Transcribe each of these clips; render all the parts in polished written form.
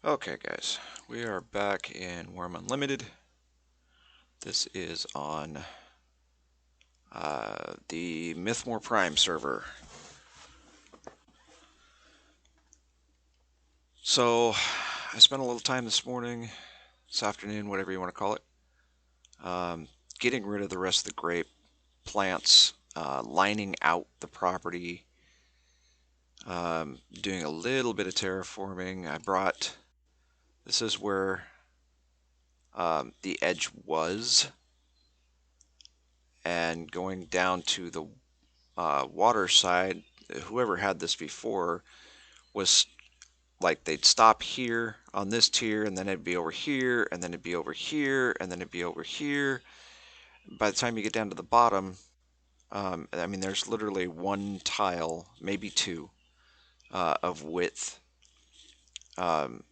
Okay guys, we are back in Wurm Unlimited. This is on the Mythmore Prime server. So, I spent a little time this morning, this afternoon, whatever you want to call it, getting rid of the rest of the grape plants, lining out the property, doing a little bit of terraforming. This is where the edge was, and going down to the water side, whoever had this before was like they'd stop here on this tier, and then it'd be over here, and then it'd be over here, and then it'd be over here. By the time you get down to the bottom, I mean, there's literally one tile, maybe two, of width um,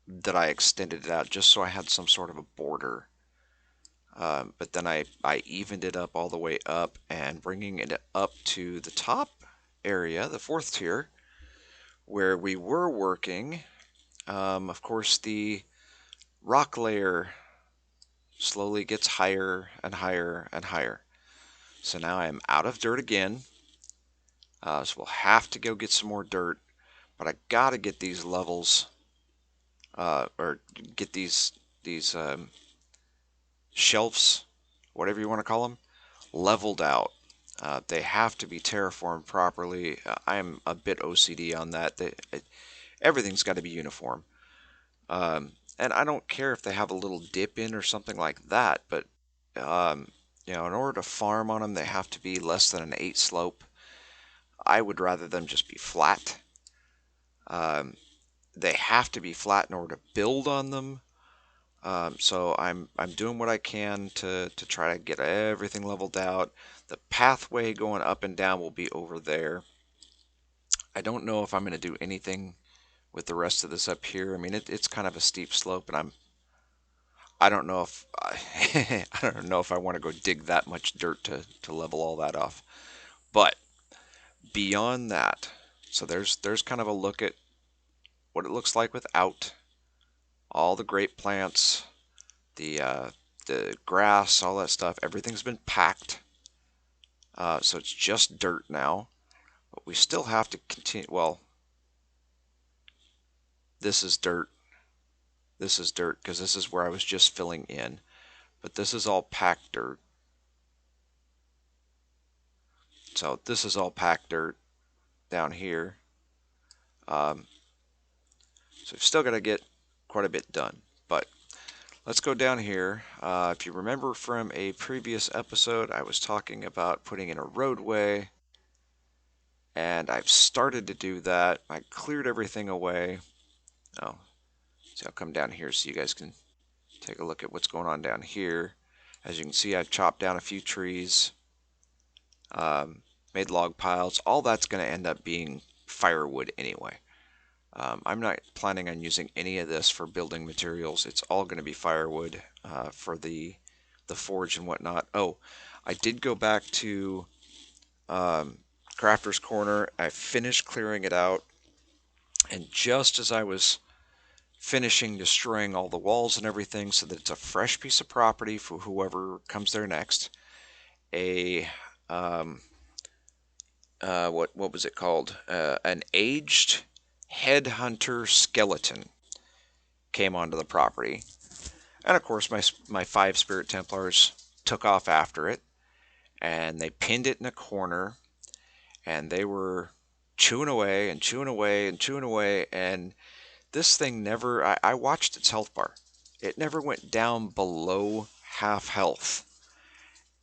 that I extended it out just so I had some sort of a border. But then I evened it up all the way up, and bringing it up to the top area, the fourth tier, where we were working. Of course, the rock layer slowly gets higher and higher and higher. So now I'm out of dirt again. So we'll have to go get some more dirt. But I gotta get these levels, or get these shelves, whatever you want to call them, leveled out. They have to be terraformed properly. I'm a bit OCD on that. Everything's got to be uniform. And I don't care if they have a little dip in or something like that, but in order to farm on them, they have to be less than an 8 slope. I would rather them just be flat. They have to be flat in order to build on them. So I'm doing what I can to try to get everything leveled out. The pathway going up and down will be over there. I don't know if I'm going to do anything with the rest of this up here. I mean, it's kind of a steep slope, and I don't know if I don't know if I want to go dig that much dirt to level all that off. But beyond that, so there's kind of a look at what it looks like without all the grape plants, the grass, all that stuff. Everything's been packed, so it's just dirt now. But we still have to continue. Well, this is dirt. This is dirt because this is where I was just filling in. But this is all packed dirt. So this is all packed dirt down here. So we've still got to get quite a bit done. But let's go down here. If you remember from a previous episode, I was talking about putting in a roadway, and I've started to do that. I cleared everything away. Oh, so I'll come down here so you guys can take a look at what's going on down here. As you can see, I've chopped down a few trees, made log piles. All that's going to end up being firewood anyway. I'm not planning on using any of this for building materials. It's all going to be firewood for the forge and whatnot. Oh, I did go back to Crafter's Corner. I finished clearing it out, and just as I was finishing destroying all the walls and everything so that it's a fresh piece of property for whoever comes there next, a what was it called? An aged headhunter skeleton came onto the property, and of course my 5 Spirit Templars took off after it, and they pinned it in a corner, and they were chewing away and chewing away and chewing away, and this thing never, I watched its health bar. It never went down below half health,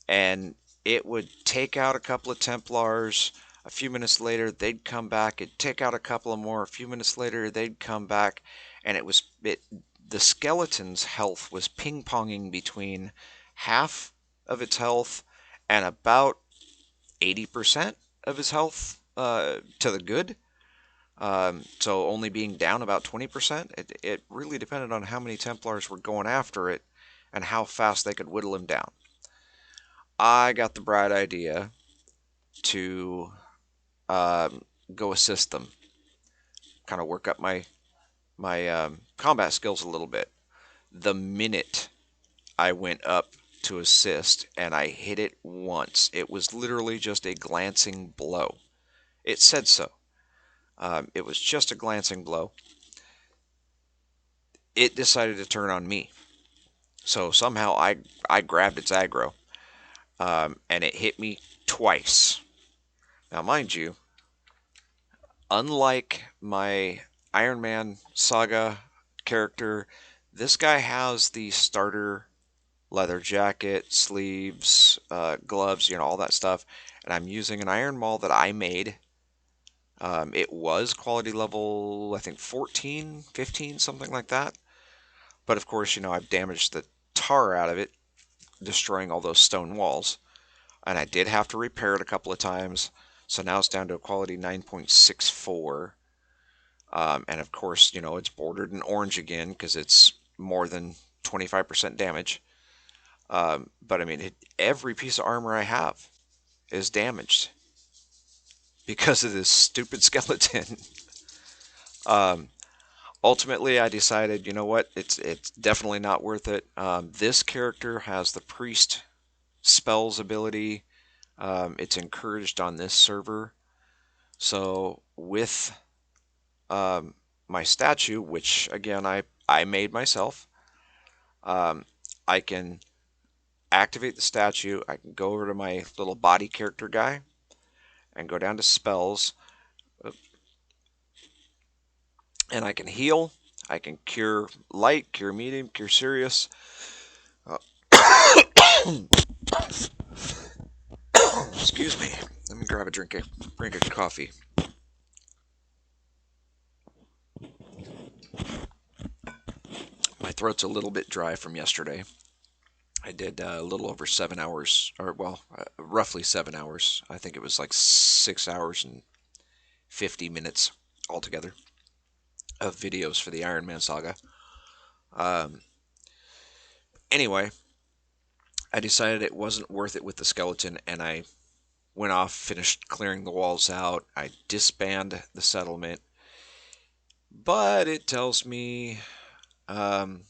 and it would take out a couple of Templars. A few minutes later, they'd come back. It'd take out a couple of more. A few minutes later, they'd come back, and the skeleton's health was ping-ponging between half of its health and about 80% of his health to the good. So only being down about 20%. It really depended on how many Templars were going after it and how fast they could whittle him down. I got the bright idea to go assist them, kind of work up my my combat skills a little bit. The minute I went up to assist and I hit it once, it was literally just a glancing blow. It said so. It was just a glancing blow. It decided to turn on me. So somehow I grabbed its aggro, and it hit me twice. Now, mind you, unlike my Iron Man Saga character, this guy has the starter leather jacket, sleeves, gloves, all that stuff. And I'm using an iron maul that I made. It was quality level, I think 14, 15, something like that. But of course, I've damaged the tar out of it, destroying all those stone walls. And I did have to repair it a couple of times. So now it's down to a quality 9.64. And of course, it's bordered in orange again because it's more than 25% damage. But I mean, every piece of armor I have is damaged because of this stupid skeleton. um, Ultimately, I decided, you know what, it's definitely not worth it. This character has the priest spells ability. It's encouraged on this server. So with my statue, which again I made myself, um, I can activate the statue. I can go over to my little body character guy and go down to spells, and I can heal. I can cure light, cure medium, cure serious. Uh, Excuse me. Let me grab a drink of coffee. My throat's a little bit dry from yesterday. I did a little over 7 hours, or well, roughly 7 hours. I think it was like 6 hours and 50 minutes altogether of videos for the Iron Man saga. Um, anyway, I decided it wasn't worth it with the skeleton, and I went off, finished clearing the walls out. I disband the settlement, but it tells me that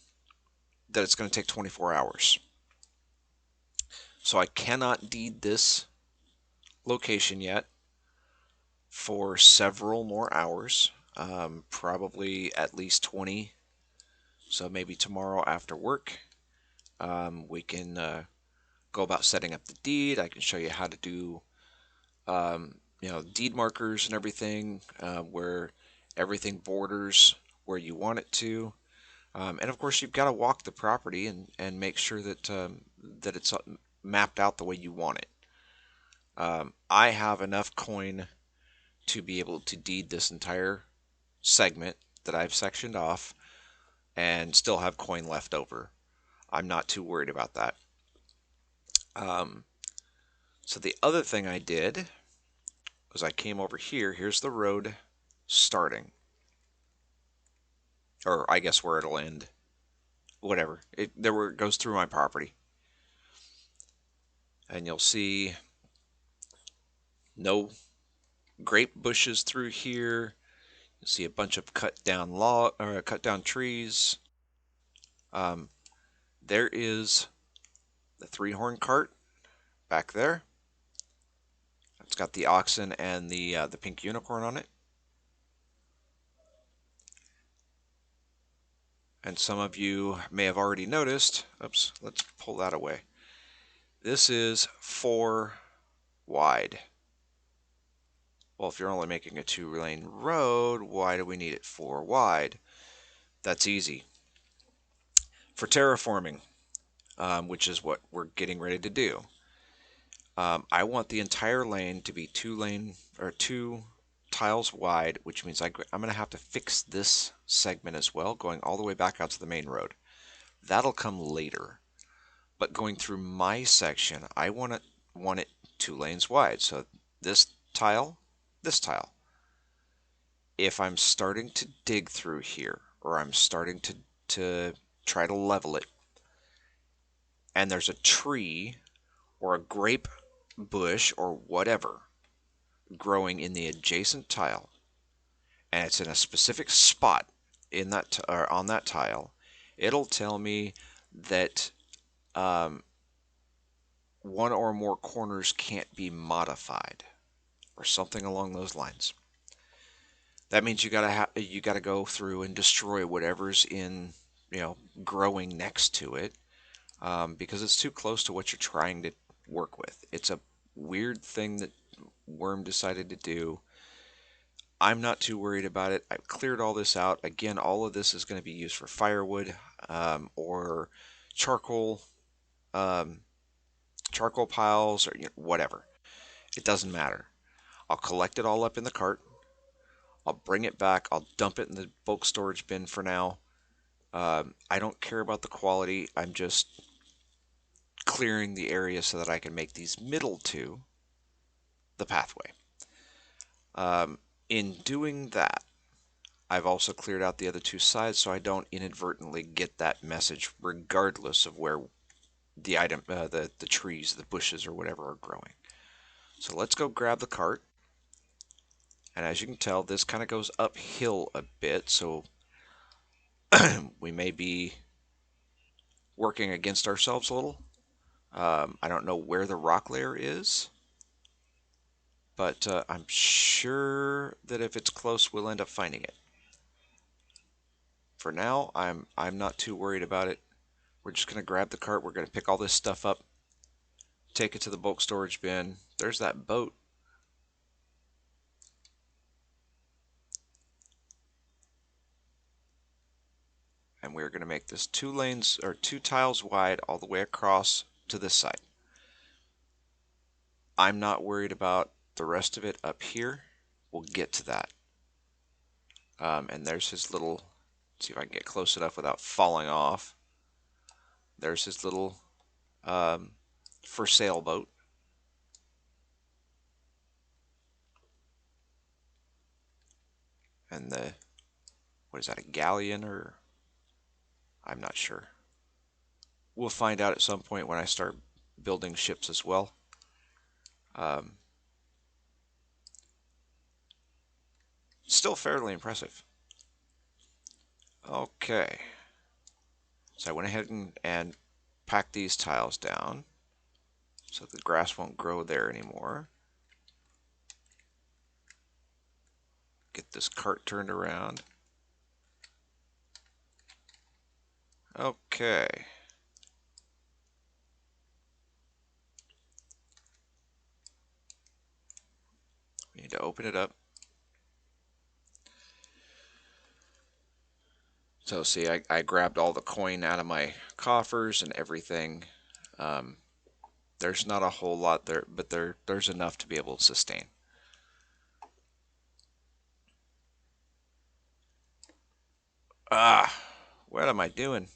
it's going to take 24 hours. So I cannot deed this location yet for several more hours, probably at least 20. So maybe tomorrow after work, we can go about setting up the deed. I can show you how to do, deed markers and everything, where everything borders where you want it to. And of course, you've got to walk the property and make sure that it's mapped out the way you want it. I have enough coin to be able to deed this entire segment that I've sectioned off and still have coin left over. I'm not too worried about that. Um, so the other thing I did was I came over here. Here's the road starting, or I guess where it'll end. Whatever. It goes through my property, and you'll see no grape bushes through here. You see a bunch of cut down trees. Um, there is the three-horn cart back there. It's got the oxen and the pink unicorn on it. And some of you may have already noticed. Oops, let's pull that away. This is 4 wide. Well, if you're only making a 2-lane road, why do we need it 4 wide? That's easy. For terraforming, which is what we're getting ready to do, I want the entire lane to be 2 tiles wide, which means I'm going to have to fix this segment as well, going all the way back out to the main road. That'll come later. But going through my section, I want it 2 lanes wide. So this tile, this tile. If I'm starting to dig through here, or I'm starting to try to level it, and there's a tree or a grape bush or whatever growing in the adjacent tile, and it's in a specific spot, in that or on that tile, it'll tell me that um, one or more corners can't be modified or something along those lines. That means you gotta go through and destroy whatever's in, growing next to it, because it's too close to what you're trying to work with. It's a weird thing that Wurm decided to do. I'm not too worried about it. I've cleared all this out. Again, all of this is going to be used for firewood, or charcoal, um, charcoal piles, or whatever. It doesn't matter. I'll collect it all up in the cart. I'll bring it back. I'll dump it in the bulk storage bin for now. I don't care about the quality. I'm just clearing the area so that I can make these middle two the pathway. In doing that, I've also cleared out the other two sides so I don't inadvertently get that message regardless of where the item, the trees, the bushes, or whatever are growing. So let's go grab the cart. And as you can tell, this kind of goes uphill a bit, so we may be working against ourselves a little. I don't know where the rock layer is, but I'm sure that if it's close, we'll end up finding it. For now, I'm not too worried about it. We're just going to grab the cart. We're going to pick all this stuff up, take it to the bulk storage bin. There's that boat. And we're going to make this 2 lanes or 2 tiles wide all the way across to this side. I'm not worried about the rest of it up here. We'll get to that. And there's his little, let's see if I can get close enough without falling off. There's his little for sale boat. And what is that, a galleon, or I'm not sure. We'll find out at some point when I start building ships as well. Still fairly impressive. Okay. So I went ahead and packed these tiles down so the grass won't grow there anymore. Get this cart turned around. Okay. We need to open it up. So see, I grabbed all the coin out of my coffers and everything. There's not a whole lot there, but there's enough to be able to sustain. What am I doing?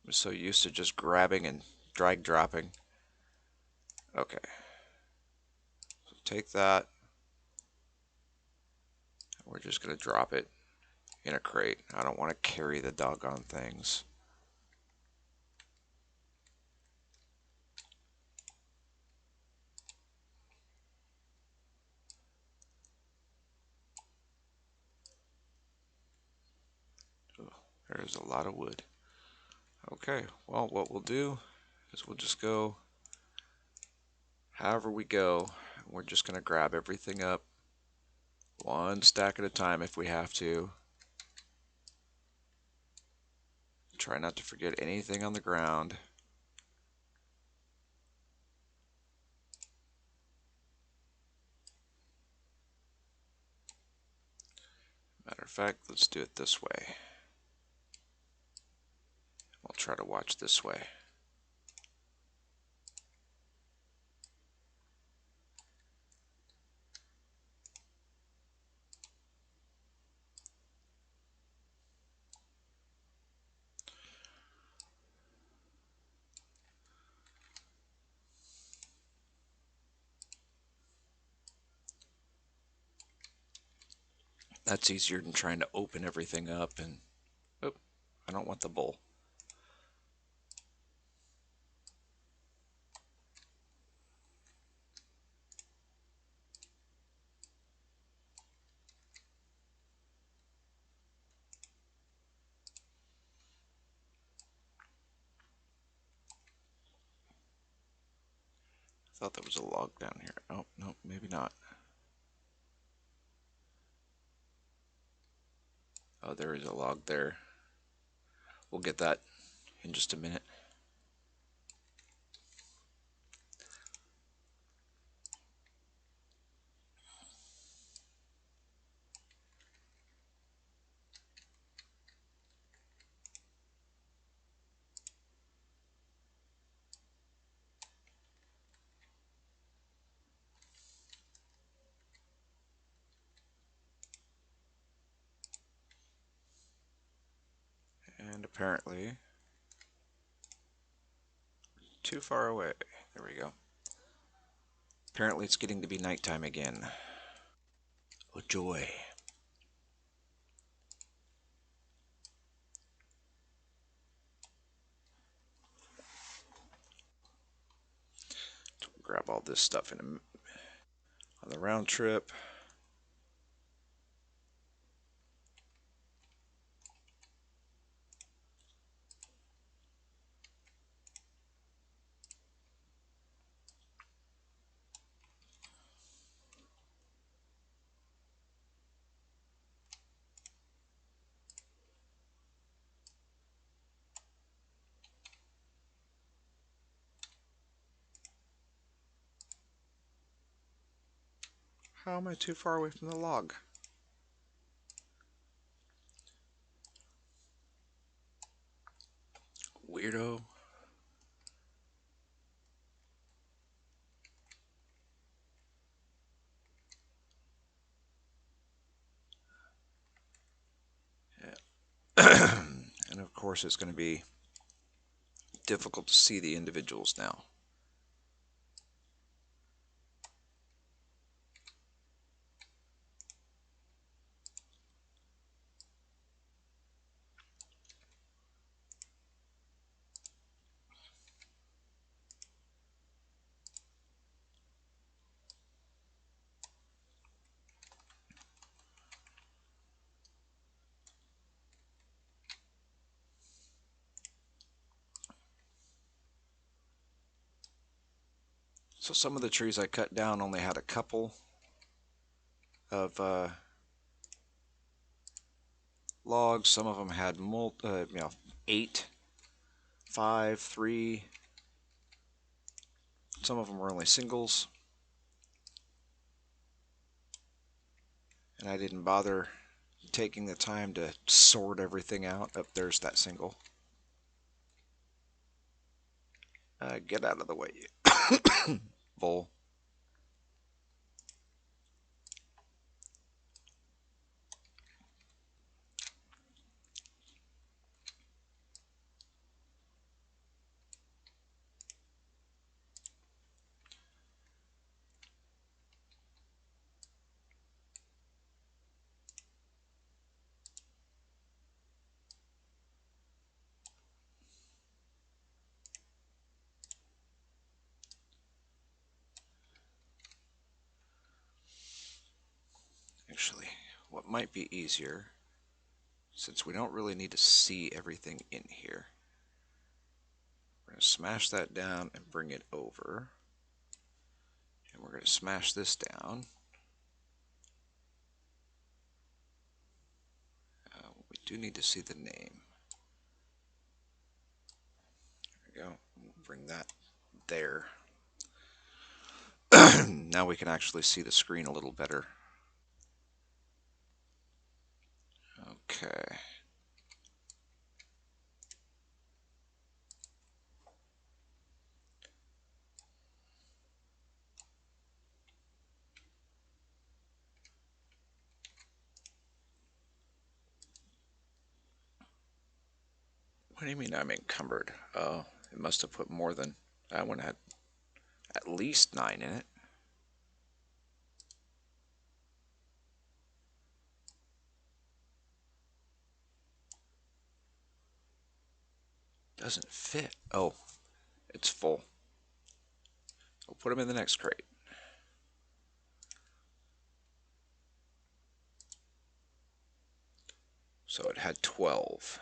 I'm so used to just grabbing and drag dropping. Okay. So take that. We're just going to drop it in a crate. I don't want to carry the doggone things. There's a lot of wood. Okay, well, what we'll do is we'll just go however we go. We're just going to grab everything up one stack at a time if we have to. Try not to forget anything on the ground. Matter of fact, let's do it this way. We'll try to watch this way. That's easier than trying to open everything up and, oh, I don't want the bowl. Thought there was a log down here. Oh, no, maybe not. Oh, there is a log there. We'll get that in just a minute. And apparently, too far away. There we go. Apparently it's getting to be nighttime again. Oh joy. So we'll grab all this stuff on the round trip. How am I too far away from the log? Weirdo. Yeah. And of course it's going to be difficult to see the individuals now. So some of the trees I cut down only had a couple of logs. Some of them had 8, 5, 3. Some of them were only singles. And I didn't bother taking the time to sort everything out. Up there's that single. Get out of the way, bull. Actually, what might be easier, since we don't really need to see everything in here, we're going to smash that down and bring it over. And we're going to smash this down. We do need to see the name. There we go. We'll bring that there. Now we can actually see the screen a little better. Okay. What do you mean I'm encumbered? Oh, it must have put more than... That one had at least 9 in it. Doesn't fit. Oh, it's full. I'll put them in the next crate. So it had 12.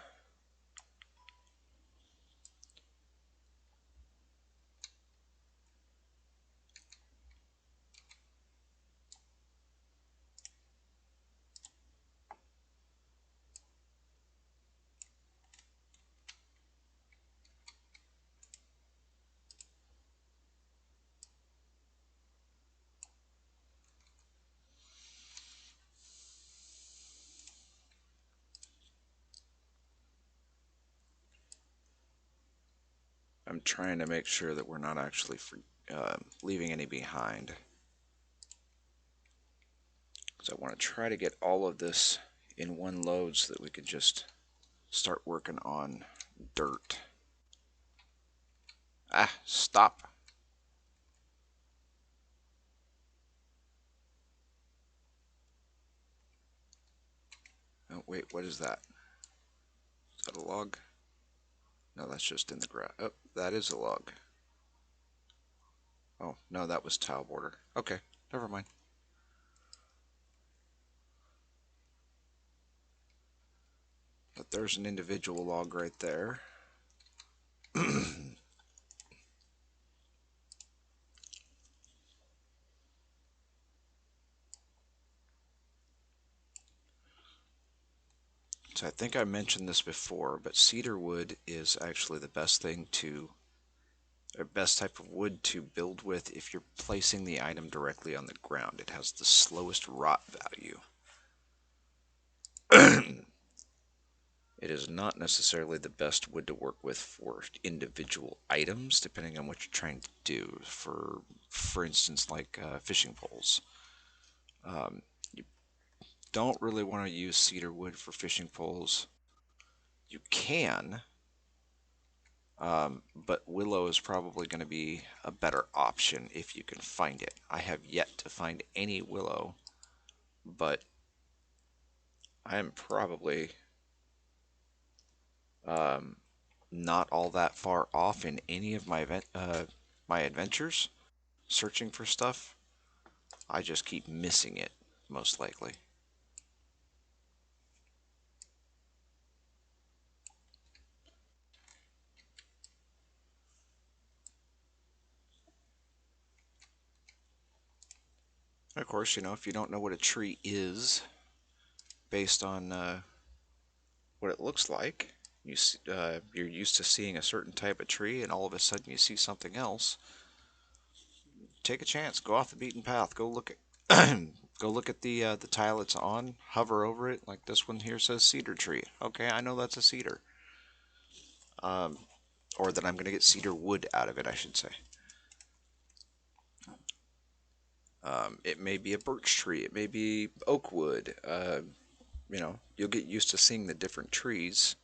trying to make sure that we're not actually leaving any behind. Because I want to try to get all of this in one load so that we can just start working on dirt. Ah, stop. Oh, wait, what is that? Is that a log? No, that's just in the ground. Oh, that is a log. Oh, no, that was tile border. Okay, never mind. But there's an individual log right there. So I think I mentioned this before, but cedar wood is actually the best thing to, or best type of wood to build with if you're placing the item directly on the ground. It has the slowest rot value. It is not necessarily the best wood to work with for individual items, depending on what you're trying to do. For instance, like fishing poles. You don't really want to use cedar wood for fishing poles. You can, but willow is probably going to be a better option if you can find it. I have yet to find any willow, but I am probably not all that far off in any of my adventures searching for stuff. I just keep missing it, most likely. Of course, if you don't know what a tree is based on what it looks like, you're used to seeing a certain type of tree, and all of a sudden you see something else. Take a chance. Go off the beaten path. Go look at go look at the tile it's on. Hover over it, like this one here says cedar tree. Okay, I know that's a cedar. Um, or that I'm going to get cedar wood out of it, I should say. It may be a birch tree. It may be oak wood. You'll get used to seeing the different trees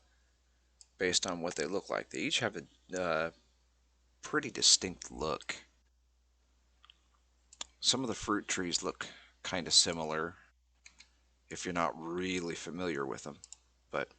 based on what they look like. They each have a pretty distinct look. Some of the fruit trees look kind of similar if you're not really familiar with them. But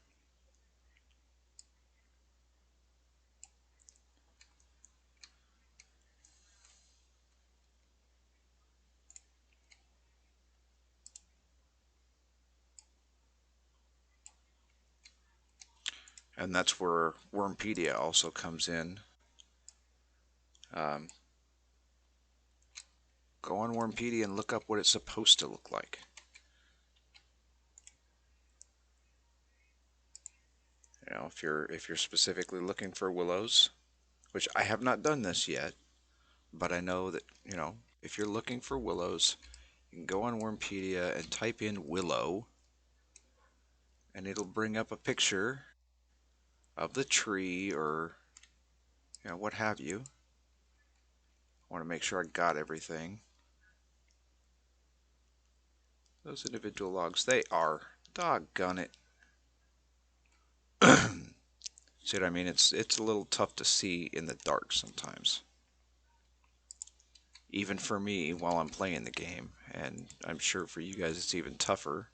and that's where Wurmpedia also comes in. Um, go on Wurmpedia and look up what it's supposed to look like. If you're specifically looking for willows, which I have not done this yet, but I know that if you're looking for willows, you can go on Wurmpedia and type in willow, and it'll bring up a picture of the tree or what have you. I want to make sure I got everything. Those individual logs, they are. Doggone it. See what I mean? It's a little tough to see in the dark sometimes. Even for me while I'm playing the game, and I'm sure for you guys it's even tougher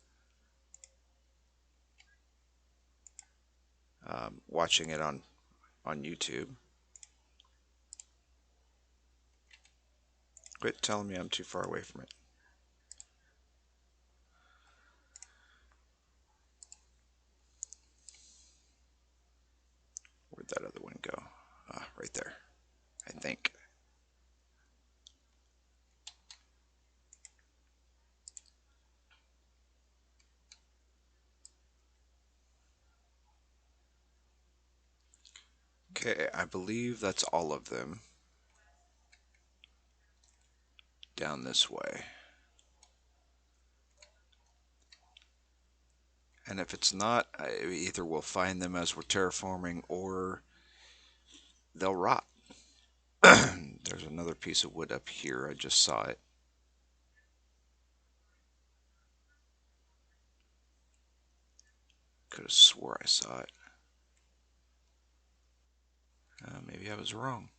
watching it on YouTube. Quit telling me I'm too far away from it. Where'd that other one go? Ah, right there, I think. Okay, I believe that's all of them down this way. And if it's not, either we'll find them as we're terraforming or they'll rot. There's another piece of wood up here. I just saw it. Could have swore I saw it. Maybe I was wrong.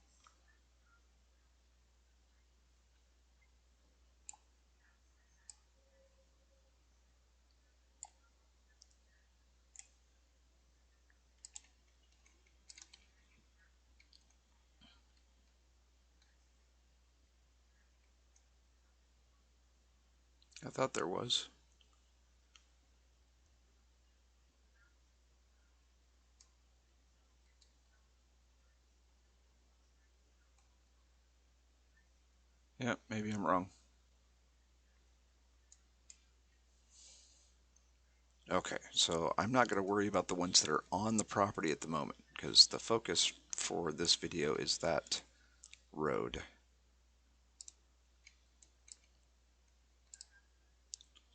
I thought there was. Yeah, maybe I'm wrong. Okay, so I'm not going to worry about the ones that are on the property at the moment because the focus for this video is that road.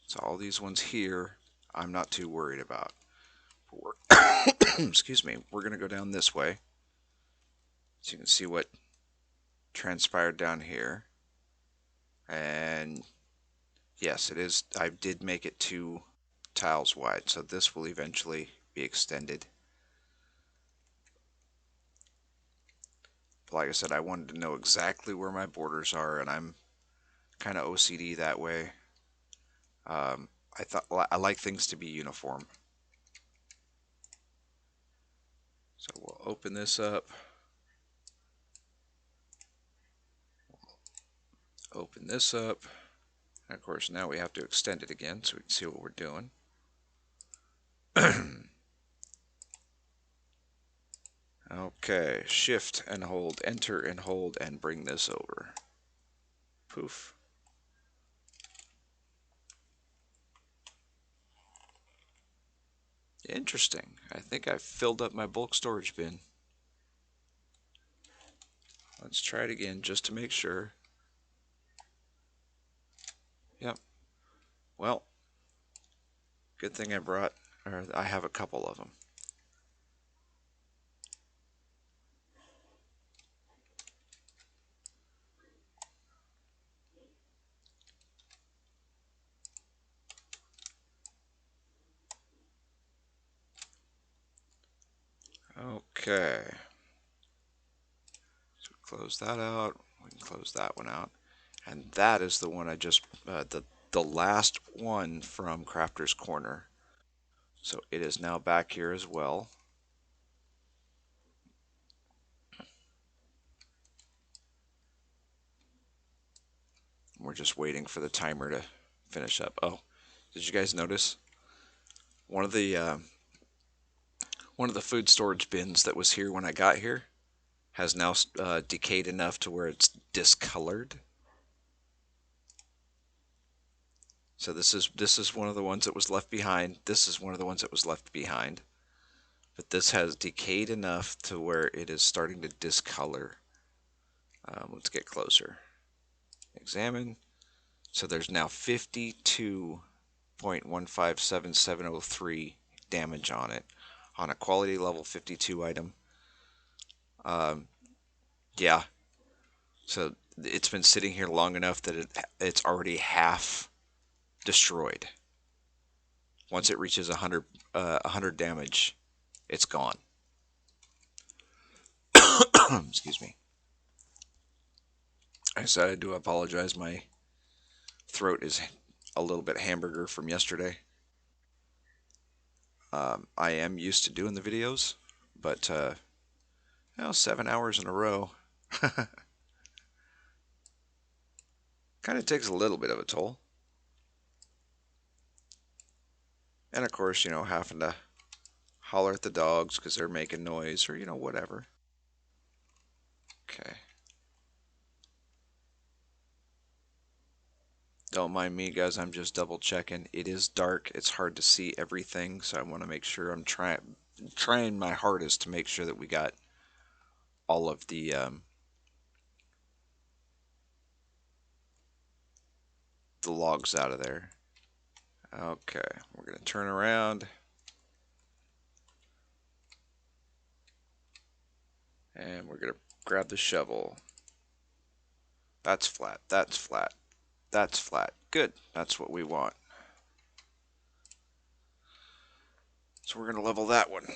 So all these ones here, I'm not too worried about. Excuse me, we're going to go down this way so you can see what transpired down here. And yes, it is. I did make it 2 tiles wide, so this will eventually be extended. But like I said, I wanted to know exactly where my borders are, and I'm kind of OCD that way. I thought I like things to be uniform. So we'll open this up. Open this up. And of course, now we have to extend it again so we can see what we're doing. Okay, shift and hold, enter and hold, and bring this over. Poof. Interesting. I think I filled up my bulk storage bin. Let's try it again just to make sure. Yep. Well, good thing I have a couple of them. Okay. So close that out. We can close that one out. And that is the one I just, the last one from Crafter's Corner. So it is now back here as well. We're just waiting for the timer to finish up. Oh, did you guys notice one of the uh, one of the food storage bins that was here when I got here has now decayed enough to where it's discolored. So this is one of the ones that was left behind. This is one of the ones that was left behind. But this has decayed enough to where it is starting to discolor. Let's get closer. Examine. So there's now 52.157703 damage on it on a quality level 52 item. Yeah. So it's been sitting here long enough that it's already half destroyed. Once it reaches 100 damage, it's gone. Excuse me. I said I do apologize. My throat is a little bit hamburger from yesterday. I am used to doing the videos, but 7 hours in a row kind of takes a little bit of a toll. And of course, having to holler at the dogs because they're making noise or, whatever. Okay. Don't mind me, guys. I'm just double checking. It is dark. It's hard to see everything, so I want to make sure I'm trying my hardest to make sure that we got all of the logs out of there. Okay, we're gonna turn around and we're gonna grab the shovel. That's flat. That's flat. That's flat. Good. That's what we want. So we're going to level that one.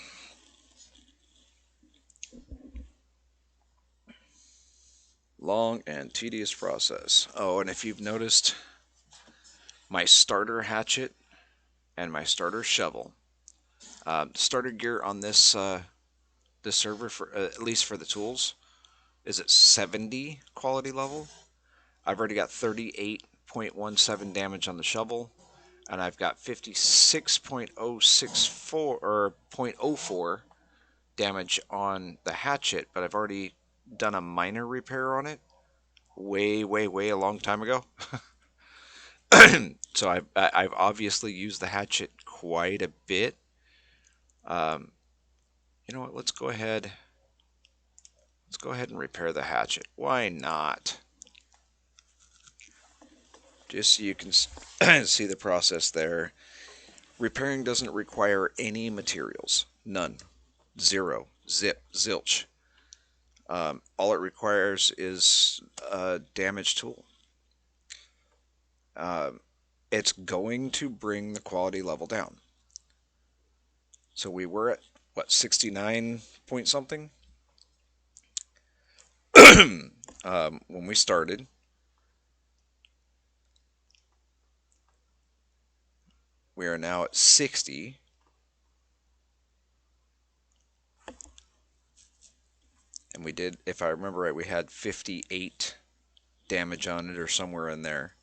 Long and tedious process. Oh, and if you've noticed, my starter hatchet and my starter shovel, starter gear on this server, for at least for the tools, is at 70 quality level. I've already got 38.17 damage on the shovel, and I've got 56.064 or .04 damage on the hatchet, but I've already done a minor repair on it way, way, way a long time ago. So I've obviously used the hatchet quite a bit. Um, you know what? Let's go ahead. Let's go ahead and repair the hatchet. Why not? Just so you can see the process there. Repairing doesn't require any materials. None. Zero. Zip. Zilch. All it requires is a damage tool. It's going to bring the quality level down. So we were at, what, 69 point something? When we started. We are now at 60. And we did, if I remember right, we had 58 damage on it or somewhere in there.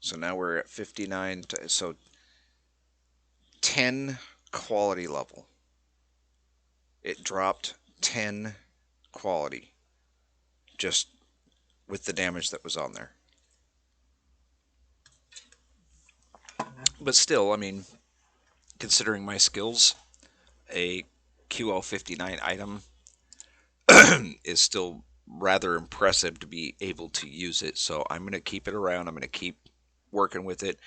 So now we're at 59. So 10 quality level. It dropped 10 quality just with the damage that was on there. But still, I mean, considering my skills, a QL59 item is still rather impressive to be able to use it. So I'm going to keep it around. I'm going to keep working with it.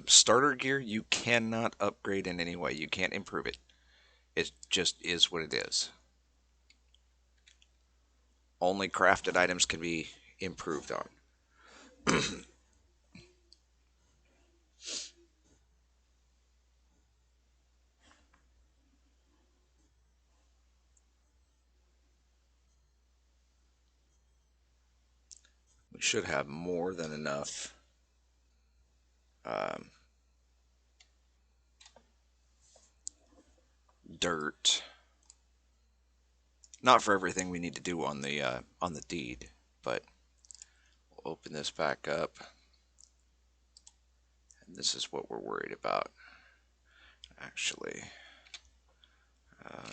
Starter gear, you cannot upgrade in any way. You can't improve it. It just is what it is. Only crafted items can be improved on. We should have more than enough. Um, Dirt. Not for everything we need to do on the deed, but we'll open this back up. And this is what we're worried about. Actually,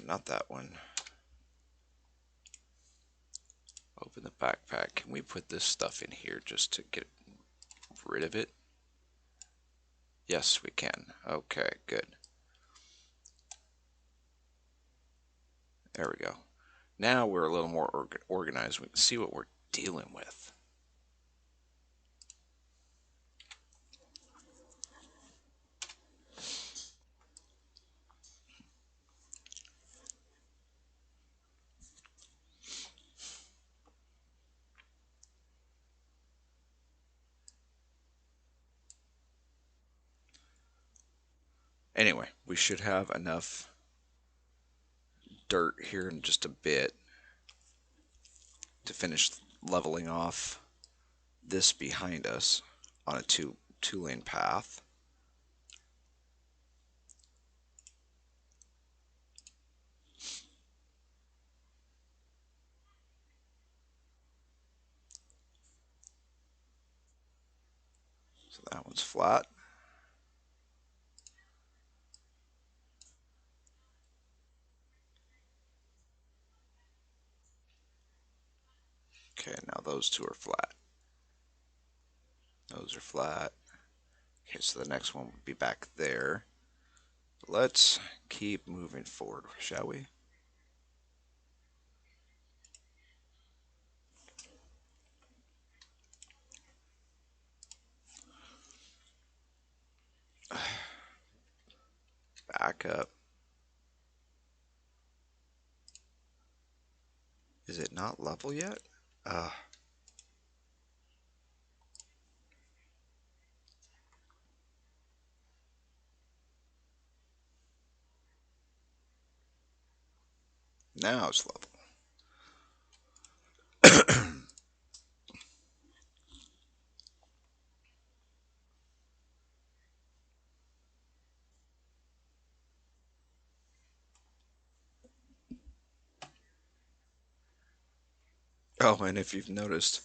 not that one. Open the backpack. Can we put this stuff in here just to get rid of it? Yes, we can. Okay, good. There we go. Now we're a little more organized. We can see what we're dealing with. Anyway, we should have enough dirt here in just a bit to finish leveling off this behind us on a two-lane path. So that one's flat. Okay, now those two are flat. Those are flat. Okay, so the next one would be back there. Let's keep moving forward, shall we? back up. Is it not level yet? Uh, Now it's level. Oh, and if you've noticed,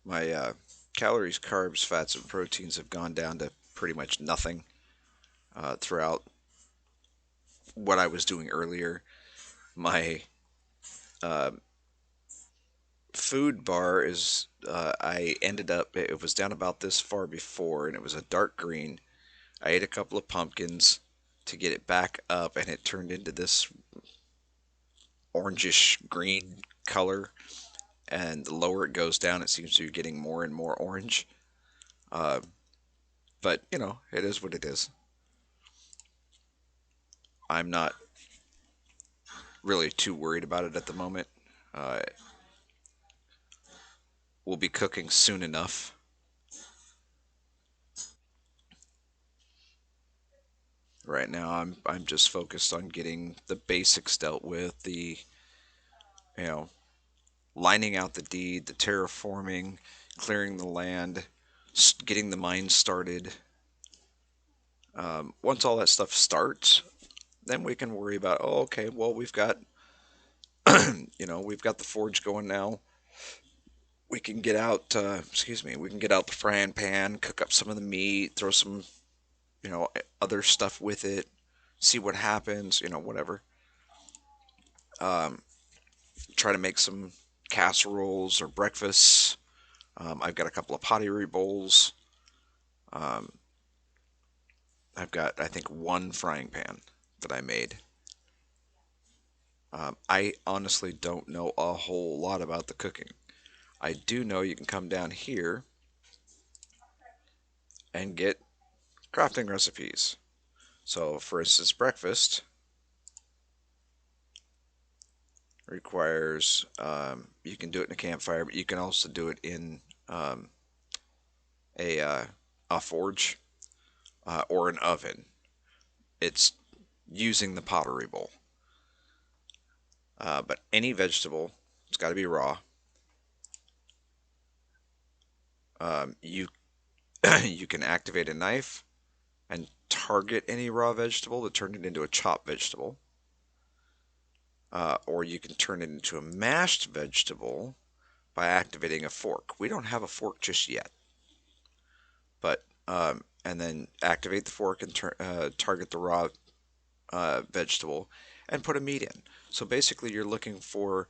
my calories, carbs, fats, and proteins have gone down to pretty much nothing throughout what I was doing earlier. My uh, food bar is, I ended up, it was down about this far before, and it was a dark green. I ate a couple of pumpkins to get it back up, and it turned into this orangish green color. And the lower it goes down, it seems to be getting more and more orange. Uh, but, it is what it is. I'm not really too worried about it at the moment. Uh, we'll be cooking soon enough. Right now, I'm just focused on getting the basics dealt with, you know, lining out the deed, the terraforming, clearing the land, getting the mine started. Once all that stuff starts, then we can worry about, oh, okay, well, we've got, we've got the forge going now. We can get out, we can get out the frying pan, cook up some of the meat, throw some, other stuff with it, see what happens, whatever. Um, Try to make some casseroles or breakfasts. I've got a couple of pottery bowls. Um, I've got, I think, one frying pan that I made. I honestly don't know a whole lot about the cooking. I do know you can come down here and get crafting recipes. So, for instance, breakfast requires, you can do it in a campfire, but you can also do it in um, a, uh, a forge or an oven. It's using the pottery bowl. But any vegetable, it's got to be raw. You you can activate a knife and target any raw vegetable to turn it into a chopped vegetable, or you can turn it into a mashed vegetable by activating a fork. We don't have a fork just yet, but and then activate the fork and target the raw vegetable and put a meat in. So basically, you're looking for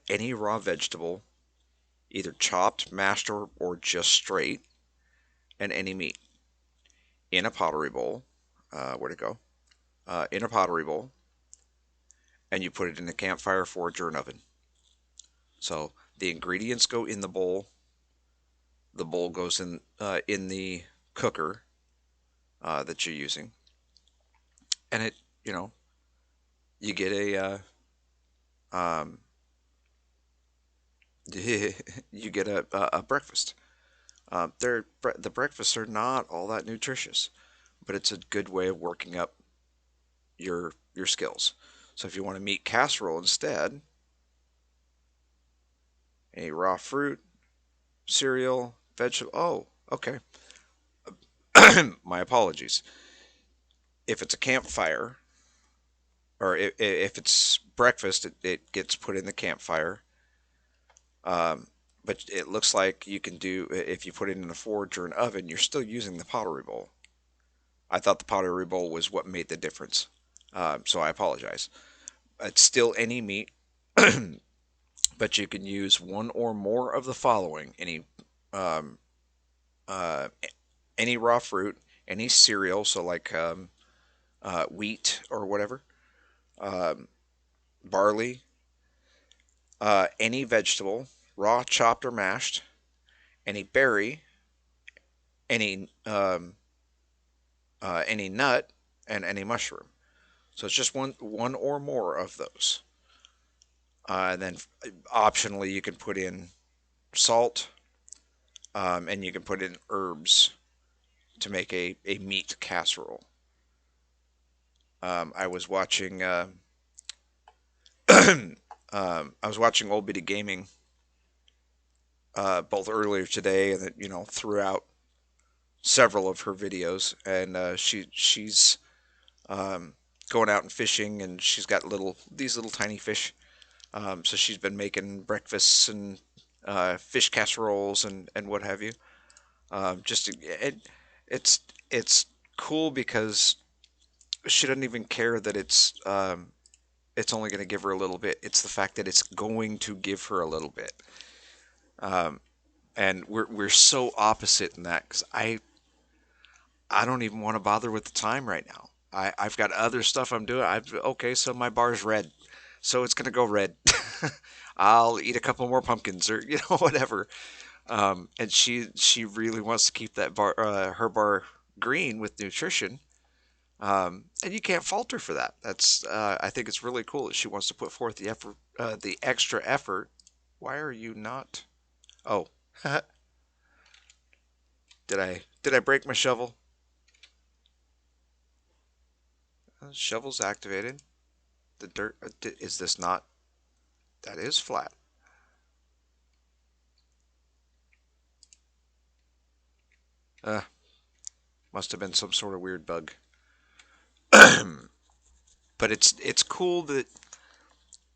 any raw vegetable, either chopped, mashed, or just straight, and any meat in a pottery bowl. Where'd it go? In a pottery bowl, and you put it in a campfire, forge, or an oven. So the ingredients go in the bowl. The bowl goes in the cooker that you're using, and you know, you get um, you get a breakfast. The breakfasts are not all that nutritious, but it's a good way of working up your skills. So if you want a meat casserole instead, a raw fruit, cereal, vegetable. Oh, okay. My apologies. If it's a campfire, or if it's breakfast, it gets put in the campfire. Um, but it looks like you can do, if you put it in a forge or an oven, you're still using the pottery bowl. I thought the pottery bowl was what made the difference. So I apologize. It's still any meat, but you can use one or more of the following: um, uh, any raw fruit, any cereal, so like wheat or whatever, um, barley, any vegetable, raw, chopped, or mashed, any berry, any nut, and any mushroom. So it's just one or more of those. And then optionally you can put in salt, and you can put in herbs to make a meat casserole. I was watching I was watching Old Bitty Gaming both earlier today and throughout several of her videos, and she's um, going out and fishing, and she's got these little tiny fish. So she's been making breakfasts and fish casseroles and what have you. Just it's it's cool because she doesn't even care that it's only going to give her a little bit. It's the fact that it's going to give her a little bit. Um, and we're so opposite in that because I don't even want to bother with the time right now. I've got other stuff I'm doing. Okay, so my bar's red, so it's gonna go red. I'll eat a couple more pumpkins or whatever. And she really wants to keep that her bar green with nutrition. And you can't fault her for that. That's I think it's really cool that she wants to put forth the effort, the extra effort. Why are you not? Oh, did I break my shovel? Shovel's activated. The dirt is this not? That is flat. Uh, must have been some sort of weird bug. But it's cool that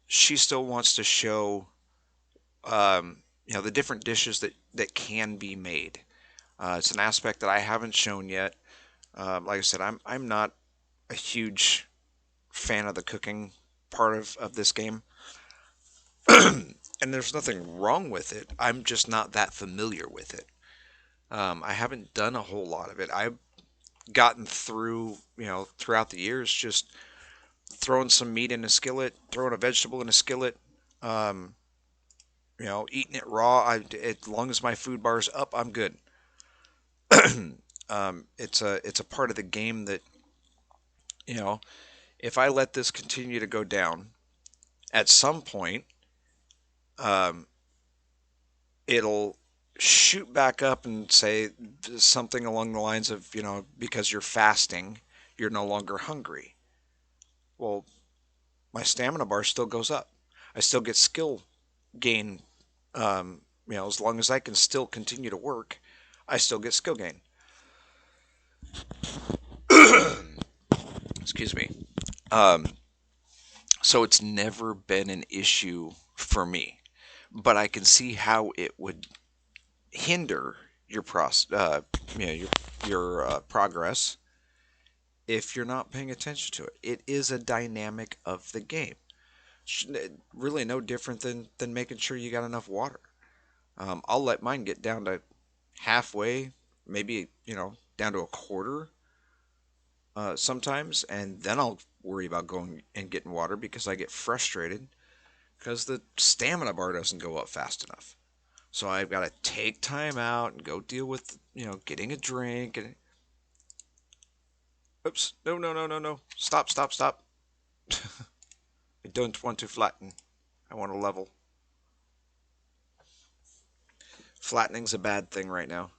she still wants to show the different dishes that can be made. It's an aspect that I haven't shown yet. Like I said, I'm not a huge fan of the cooking part of this game. And there's nothing wrong with it. I'm just not that familiar with it. I haven't done a whole lot of it. I've gotten through, throughout the years, just throwing some meat in a skillet, throwing a vegetable in a skillet, um, eating it raw. As long as my food bar's up, I'm good. It's a part of the game that you know if I let this continue to go down, at some point, um, it'll shoot back up and say something along the lines of because you're fasting, you're no longer hungry. Well, my stamina bar still goes up. I still get skill gain. As long as I can still continue to work, I still get skill gain. Excuse me. Um, so it's never been an issue for me, but I can see how it would hinder your progress if you're not paying attention to it. It is a dynamic of the game. Really no different than making sure you got enough water. I'll let mine get down to halfway, maybe down to a quarter sometimes, and then I'll worry about going and getting water because I get frustrated because the stamina bar doesn't go up fast enough. So I've got to take time out and go deal with getting a drink and oops, no, no, no, no, no, stop, stop, stop. I don't want to flatten. I want to level. Flattening's a bad thing right now.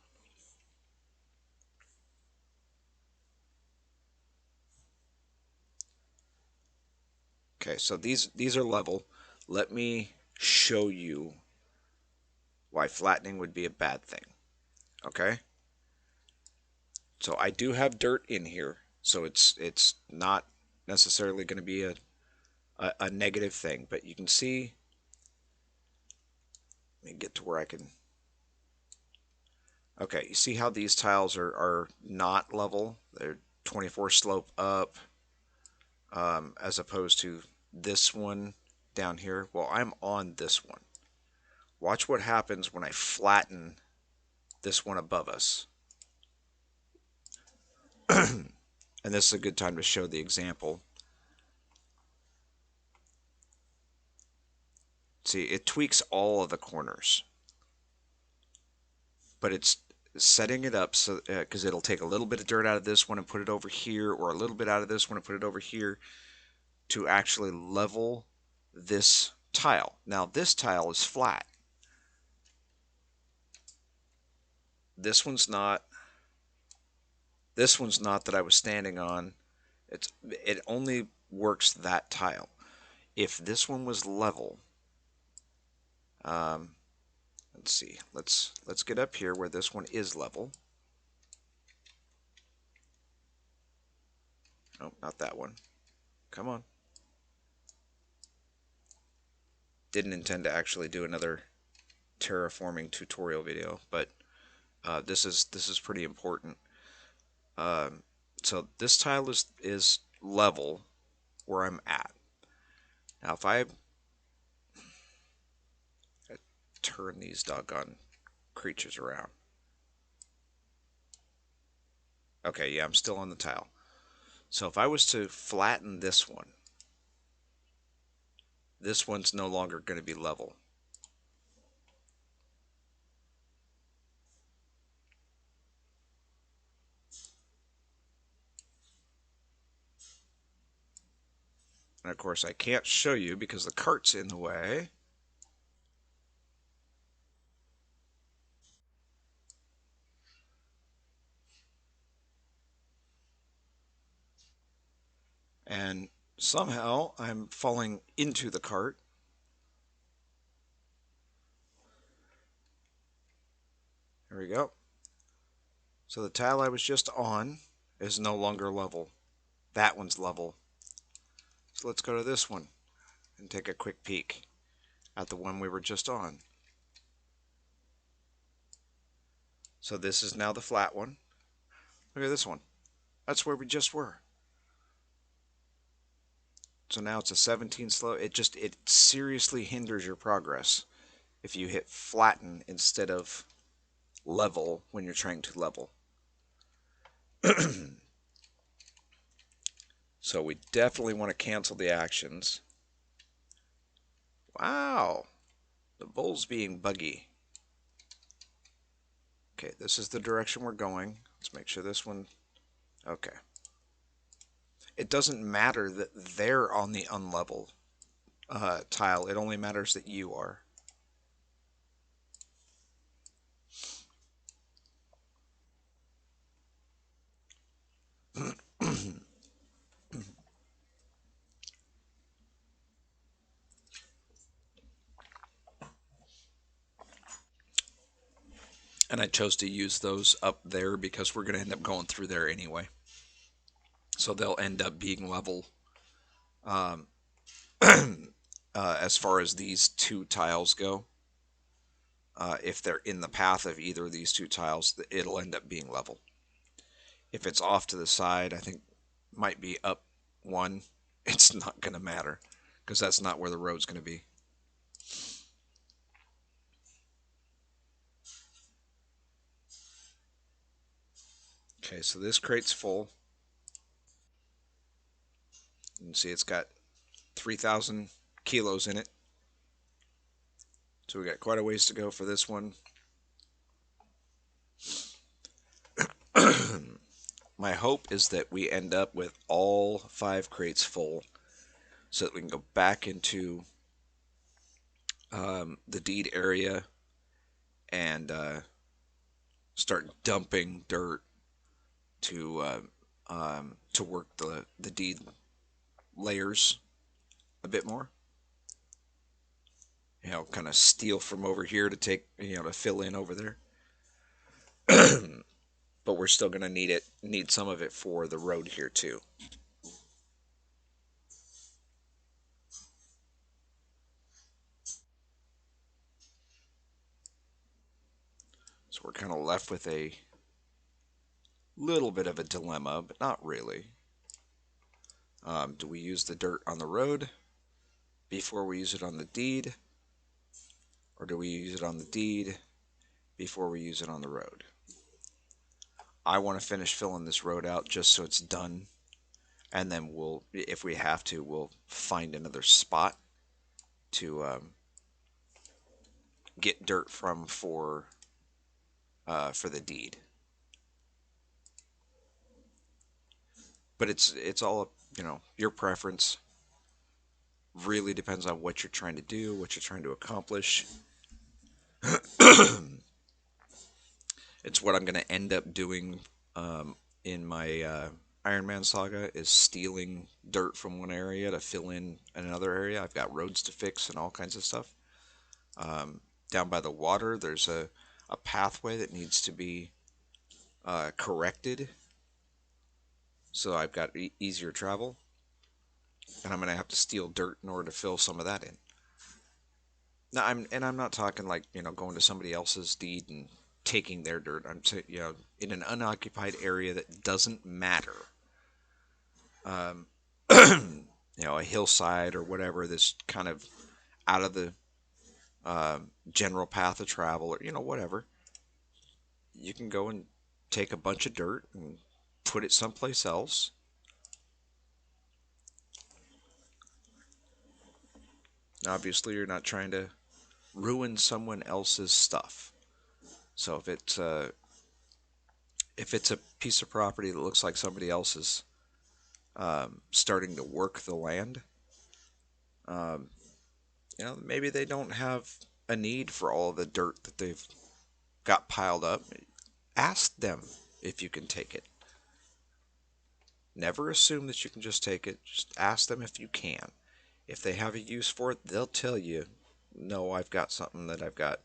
Okay, so these are level. Let me show you why flattening would be a bad thing. Okay? So I do have dirt in here, so it's not necessarily going to be a negative thing, but you can see, let me get to where I can. Okay, you see how these tiles are not level? They're 24 slope up, as opposed to this one down here. Well, I'm on this one. Watch what happens when I flatten this one above us. And this is a good time to show the example. See, it tweaks all of the corners, but it's setting it up so because it'll take a little bit of dirt out of this one and put it over here, or a little bit out of this one and put it over here. to actually level this tile. Now this tile is flat. This one's not. This one's not that I was standing on. It only works that tile. If this one was level, um, let's see. Let's get up here where this one is level. Oh, not that one. Come on. Didn't intend to actually do another terraforming tutorial video, but this is pretty important. Um, so this tile is level where I'm at. Now if I turn these doggone creatures around. Okay, yeah, I'm still on the tile. So if I was to flatten this one's no longer going to be level. And of course I can't show you because the cart's in the way. And somehow I'm falling into the cart. There we go. So the tile I was just on is no longer level. That one's level. So let's go to this one and take a quick peek at the one we were just on. So this is now the flat one. Look at this one. That's where we just were. So now it's a 17 slow. It seriously hinders your progress if you hit flatten instead of level when you're trying to level. So we definitely want to cancel the actions. Wow, the bull's being buggy. Okay, this is the direction we're going. Let's make sure this one, okay. It doesn't matter that they're on the unlevel tile. It only matters that you are. And I chose to use those up there because we're going to end up going through there anyway. So they'll end up being level um, as far as these two tiles go. If they're in the path of either of these two tiles, it'll end up being level. If it's off to the side, I think might be up one, it's not going to matter because that's not where the road's going to be. Okay, so this crate's full. You can see it's got 3,000 kilos in it. So we got quite a ways to go for this one. My hope is that we end up with all 5 crates full so that we can go back into the deed area and start dumping dirt to work the deed layers a bit more. You know, kind of steal from over here to take, you know, to fill in over there. But we're still going to need some of it for the road here too. So we're kind of left with a little bit of a dilemma, but not really. Do we use the dirt on the road before we use it on the deed? Or do we use it on the deed before we use it on the road? I want to finish filling this road out just so it's done. And then we'll, if we have to, we'll find another spot to get dirt from for the deed. But it's all, you know, your preference. Really depends on what you're trying to do, what you're trying to accomplish. It's what I'm going to end up doing in my Iron Man saga is stealing dirt from one area to fill in another area. I've got roads to fix and all kinds of stuff. Down by the water, there's a pathway that needs to be corrected, so I've got easier travel, and I'm going to have to steal dirt in order to fill some of that in. Now, I'm not talking like going to somebody else's deed and taking their dirt. I'm saying in an unoccupied area that doesn't matter. Um, a hillside or whatever that's kind of out of the general path of travel, or whatever. You can go and take a bunch of dirt and put it someplace else. Obviously, you're not trying to ruin someone else's stuff. So if it's a piece of property that looks like somebody else is starting to work the land, um, maybe they don't have a need for all the dirt that they've got piled up. Ask them if you can take it. Never assume that you can just take it. Just ask them if you can. If they have a use for it, they'll tell you, no, I've got something that I've got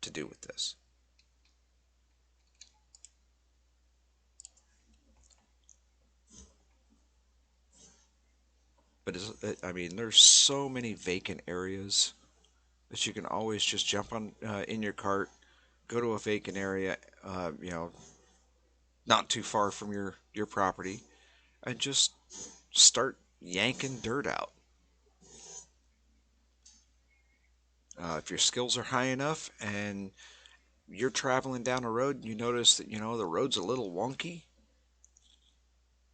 to do with this. But I mean, there's so many vacant areas that you can always just jump on in your cart, go to a vacant area, not too far from your property, and just start yanking dirt out. If your skills are high enough and you're traveling down a road and you notice that the road's a little wonky,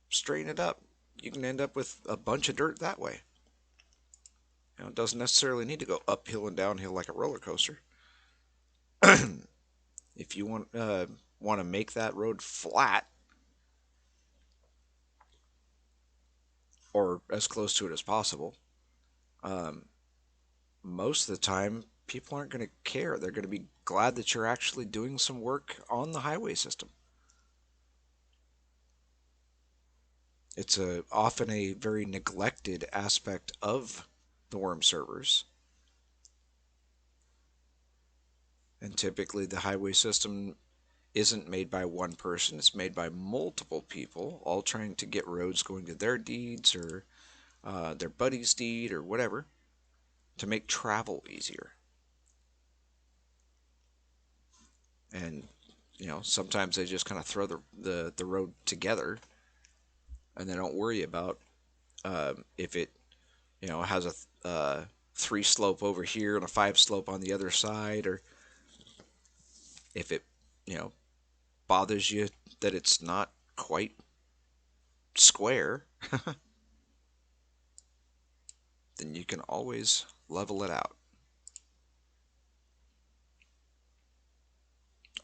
straighten it up. You can end up with a bunch of dirt that way. It doesn't necessarily need to go uphill and downhill like a roller coaster. If you want to make that road flat or as close to it as possible, um, most of the time people aren't going to care. They're going to be glad that you're actually doing some work on the highway system. It's often a very neglected aspect of the Wurm servers. And typically, the highway system isn't made by one person, it's made by multiple people, all trying to get roads going to their deeds or their buddy's deed or whatever to make travel easier. And, sometimes they just kind of throw the road together and they don't worry about if it, has a three slope over here and a five slope on the other side, or if it, you know, bothers you that it's not quite square, then you can always level it out.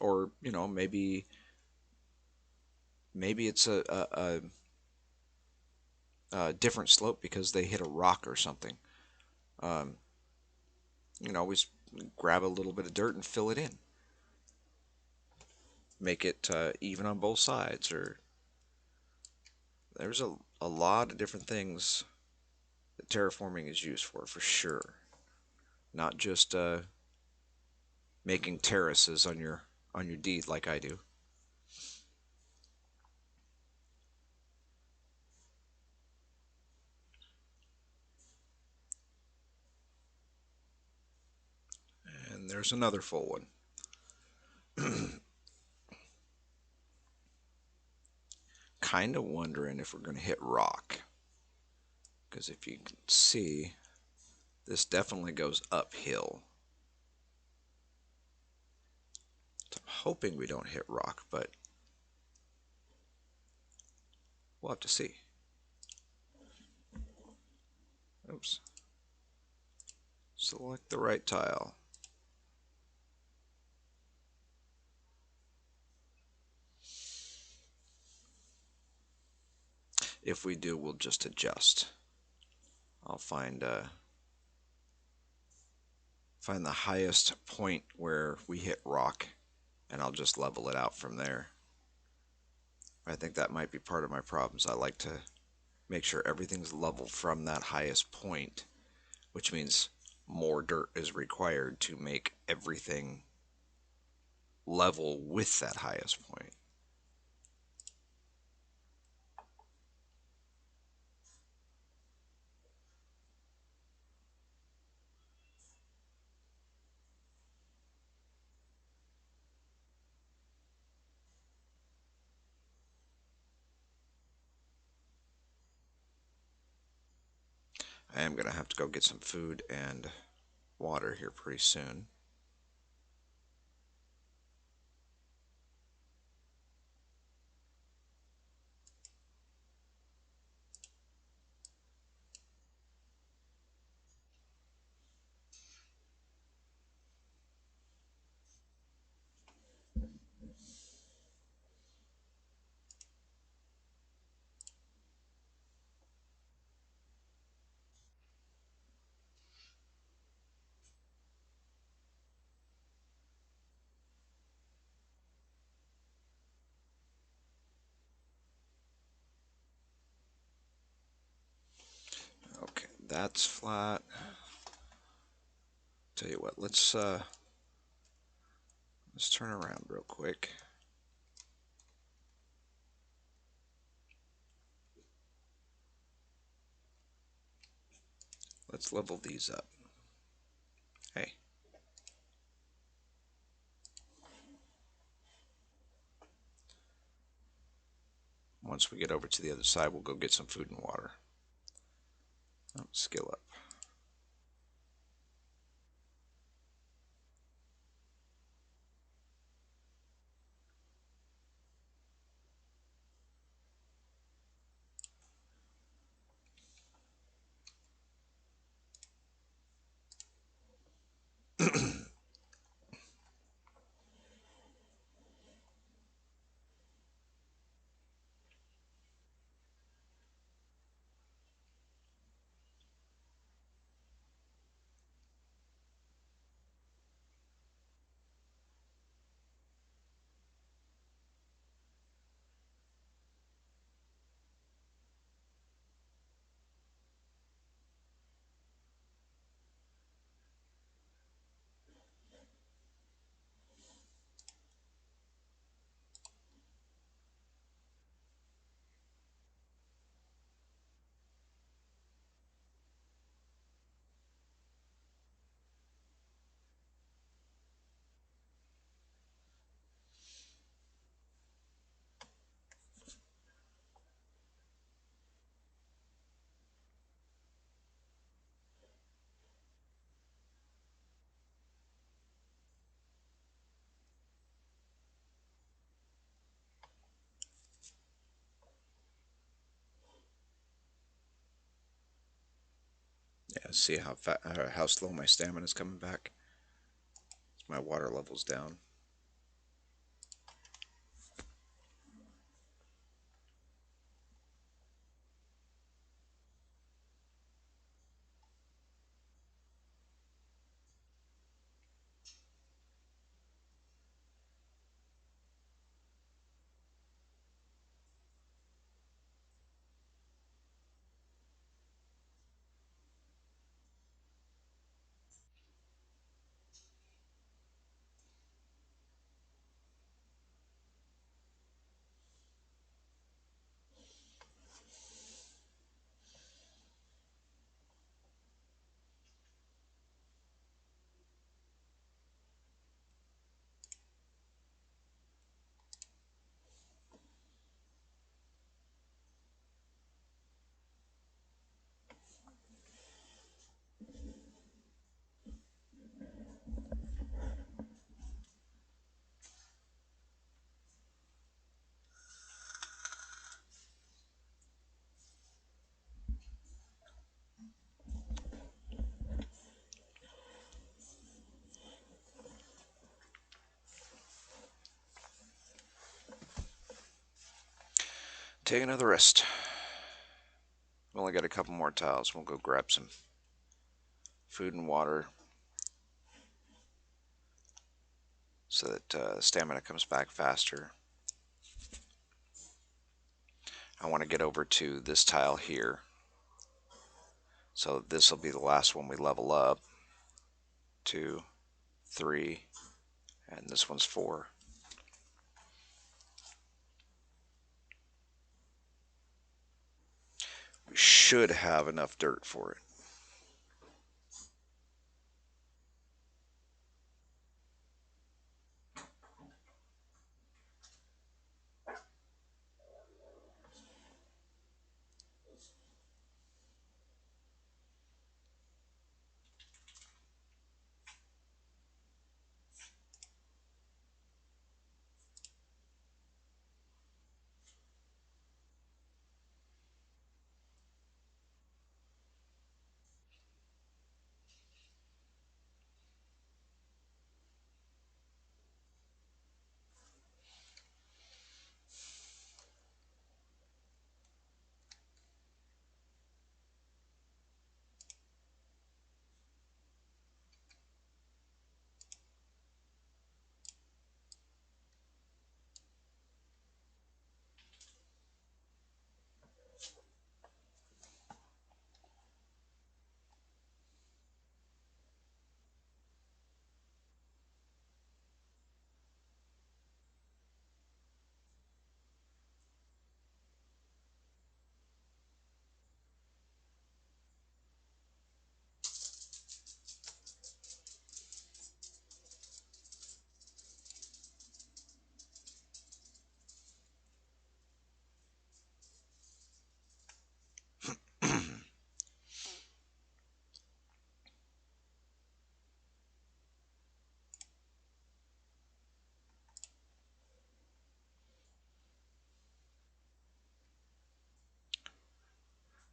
Or, maybe it's a different slope because they hit a rock or something. Um, you can always grab a little bit of dirt and fill it in. Make it even on both sides. Or there's a lot of different things that terraforming is used for sure. Not just making terraces on your deed like I do. And there's another full one. Kind of wondering if we're going to hit rock. Because if you can see, this definitely goes uphill. So I'm hoping we don't hit rock, but we'll have to see. Oops. Select the right tile. If we do, we'll just adjust I'll find the highest point where we hit rock, and I'll just level it out from there. I think that might be part of my problems. I like to make sure everything's level from that highest point, which means more dirt is required to make everything level with that highest point. I am going to have to go get some food and water here pretty soon. Okay, that's flat. Tell you what, let's turn around real quick. Let's level these up. Hey. Once we get over to the other side, we'll go get some food and water. Oh, skill up. Yeah, see how slow my stamina is coming back. My water level's down. Take another rest. We only got a couple more tiles. We'll go grab some food and water so that stamina comes back faster. I want to get over to this tile here. So this will be the last one we level up. 2, 3, and this one's 4. We should have enough dirt for it.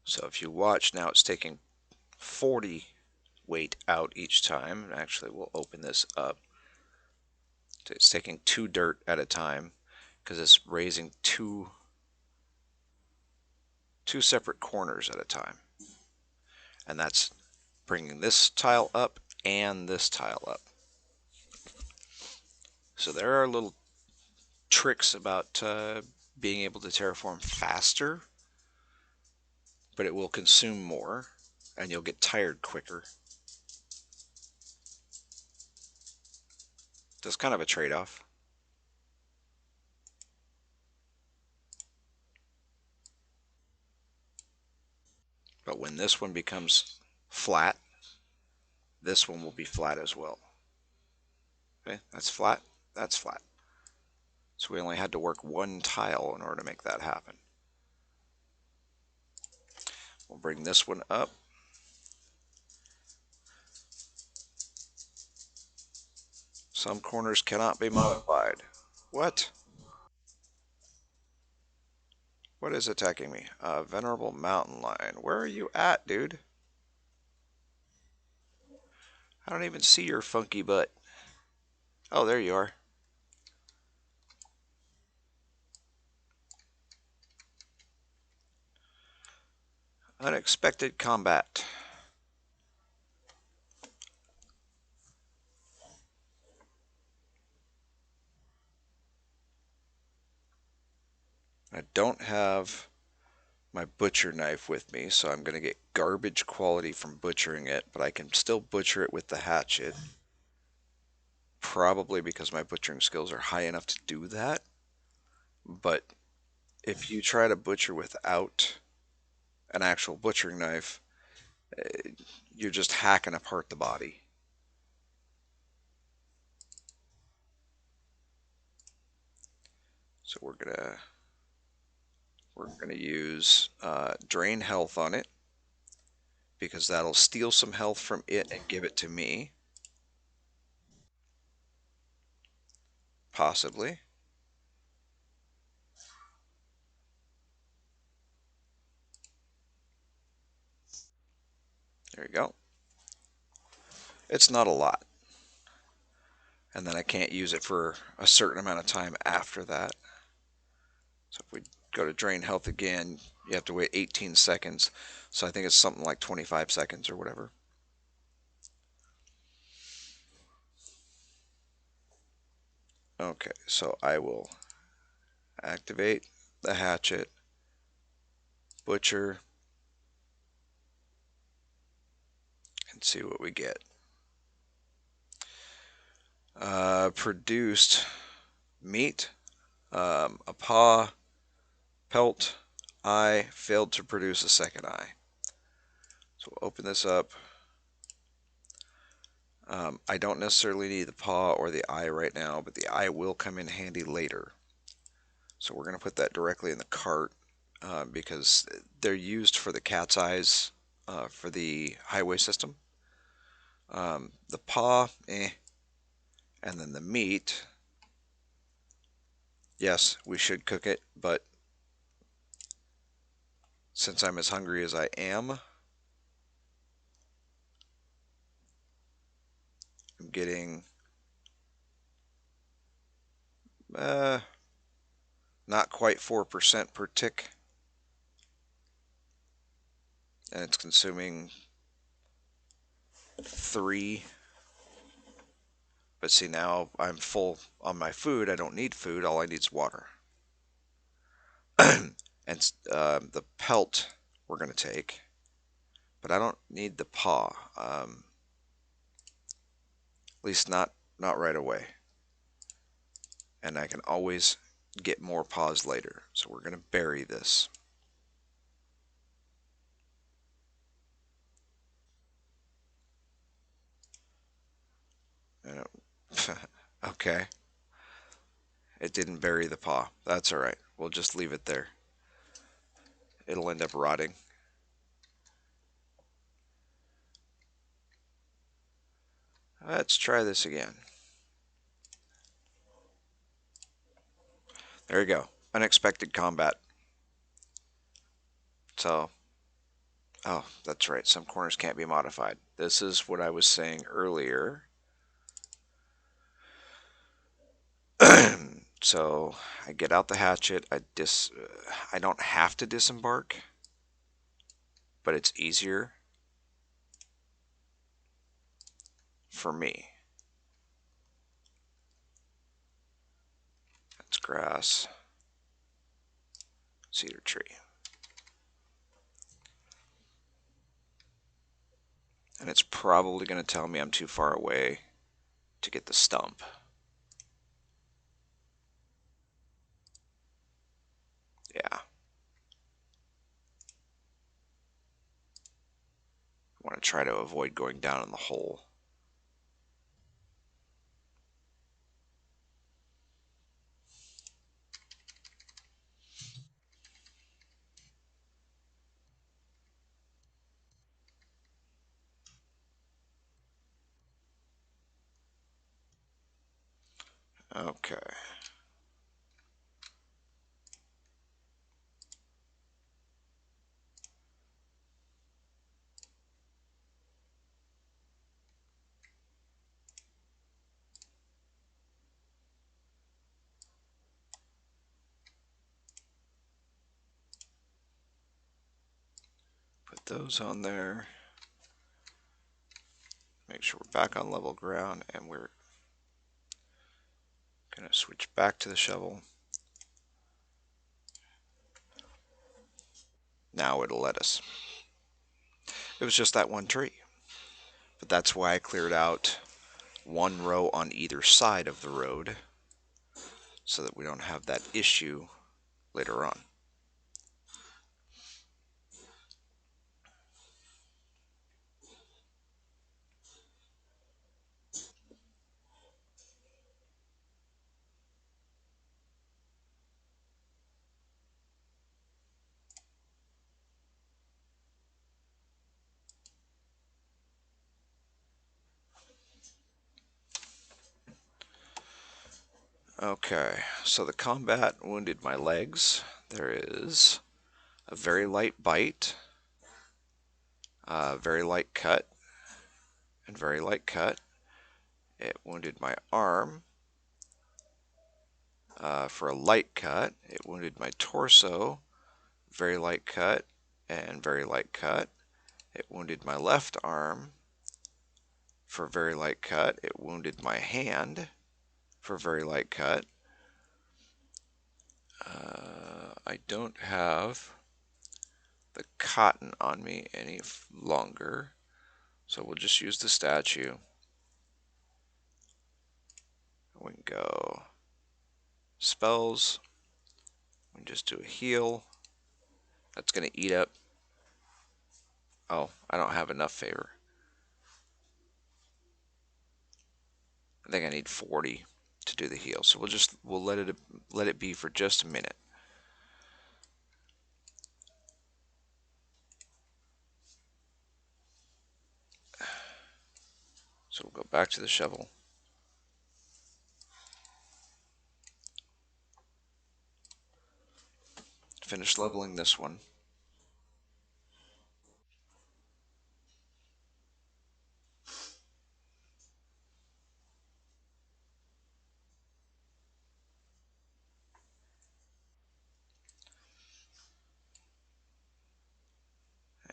So if you watch now, it's taking 40 weight out each time. Actually, we'll open this up. It's taking 2 dirt at a time because it's raising two separate corners at a time. And that's bringing this tile up and this tile up. So there are little tricks about being able to terraform faster, but it will consume more and you'll get tired quicker. That's kind of a trade-off. But when this one becomes flat, this one will be flat as well. Okay, that's flat, that's flat. So we only had to work 1 tile in order to make that happen. We'll bring this one up. Some corners cannot be modified. What? What is attacking me? Venerable mountain lion. Where are you at, dude? I don't even see your funky butt. Oh, there you are. Unexpected combat. I don't have my butcher knife with me, so I'm going to get garbage quality from butchering it, but I can still butcher it with the hatchet. Probably because my butchering skills are high enough to do that. But if you try to butcher without an actual butchering knife, you're just hacking apart the body. So we're gonna use drain health on it because that'll steal some health from it and give it to me. Possibly. There you go. It's not a lot. And then I can't use it for a certain amount of time after that. So if we go to drain health again, You have to wait 18 seconds. So I think it's something like 25 seconds or whatever. Okay, so I will activate the hatchet, butcher, and see what we get. Produced meat, a paw, pelt, eye, failed to produce a second eye. So we'll open this up. I don't necessarily need the paw or the eye right now, but the eye will come in handy later. So we're going to put that directly in the cart because they're used for the cat's eyes for the highway system. The paw, and then the meat. Yes, we should cook it, but since I'm as hungry as I am, I'm getting not quite 4% per tick, and it's consuming 3. But see, now I'm full on my food. I don't need food. All I need is water. And the pelt we're going to take, but I don't need the paw. At least not right away. And I can always get more paws later. So we're going to bury this. Okay. It didn't bury the paw. That's all right. We'll just leave it there. It'll end up rotting. Let's try this again. There you go. Unexpected combat. So, oh, that's right. Some corners can't be modified. This is what I was saying earlier. So I get out the hatchet. I don't have to disembark, but it's easier for me. That's grass, cedar tree. And it's probably going to tell me I'm too far away to get the stump. Yeah. I want to try to avoid going down in the hole. Okay. Put those on there. Make sure we're back on level ground, and we're going to switch back to the shovel. Now it'll let us. It was just that one tree. But that's why I cleared out one row on either side of the road so that we don't have that issue later on. Okay, so the combat wounded my legs. There is a very light bite, very light cut, and very light cut. It wounded my arm for a light cut. It wounded my torso, very light cut, and very light cut. It wounded my left arm for very light cut. It wounded my hand for very light cut. I don't have the cotton on me any longer, so we'll just use the statue. We can go spells. We can just do a heal. That's going to eat up. Oh, I don't have enough favor. I think I need 40 to do the heal, so we'll let it be for just a minute. So we'll go back to the shovel. Finish leveling this one.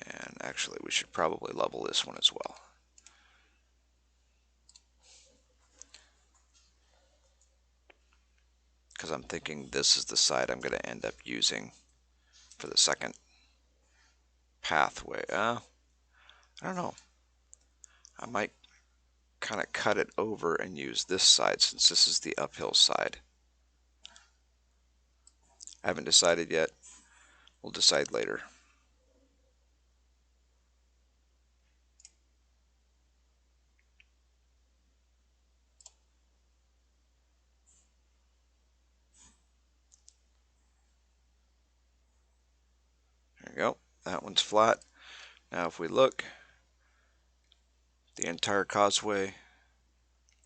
And actually, we should probably level this one as well. Because I'm thinking this is the side I'm going to end up using for the second pathway. I don't know. I might kind of cut it over and use this side since this is the uphill side. I haven't decided yet. We'll decide later. There you go. That one's flat. Now if we look, the entire causeway,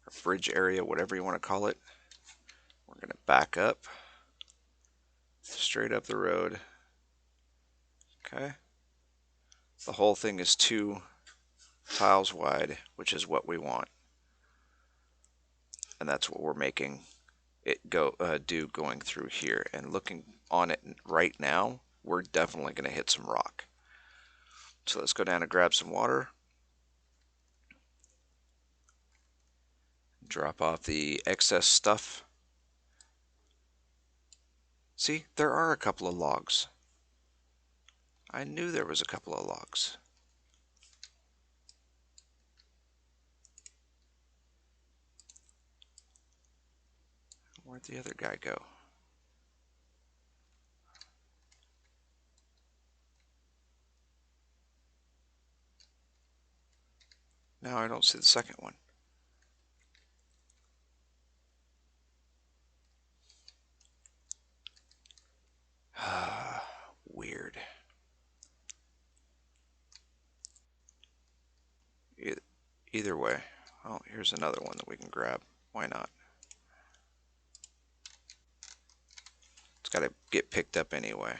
or bridge area, whatever you want to call it, we're going to back up, straight up the road. Okay. The whole thing is 2 tiles wide, which is what we want. And that's what we're making it do going through here. And looking on it right now, we're definitely going to hit some rock. So let's go down and grab some water. Drop off the excess stuff. See, there are a couple of logs. I knew there was a couple of logs. Where'd the other guy go? Now I don't see the second one. Weird. Either way. Oh, here's another one that we can grab. Why not? It's got to get picked up anyway.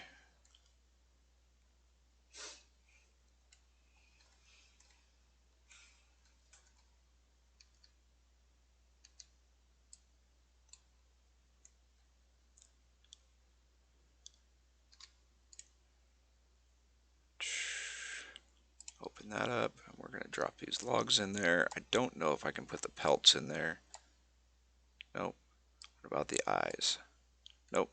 Open that up, and we're going to drop these logs in there. I don't know if I can put the pelts in there. Nope. What about the eyes? Nope.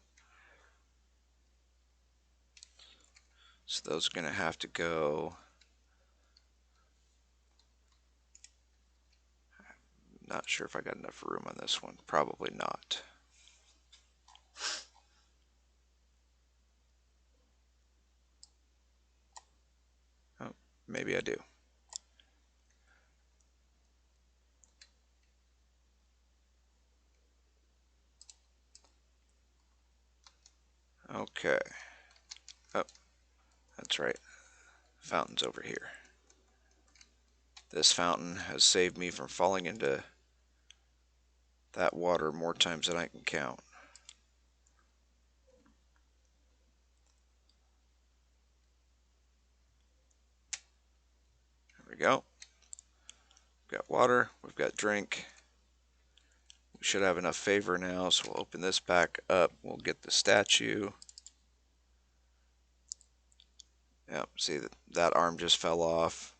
So those are going to have to go. Not sure if I got enough room on this one. Probably not. Oh, maybe I do. Okay. Oh, that's right. Fountain's over here. This fountain has saved me from falling into that water more times than I can count. There we go. We've got water, we've got drink. We should have enough favor now, so we'll open this back up. We'll get the statue. Yep, see that arm just fell off.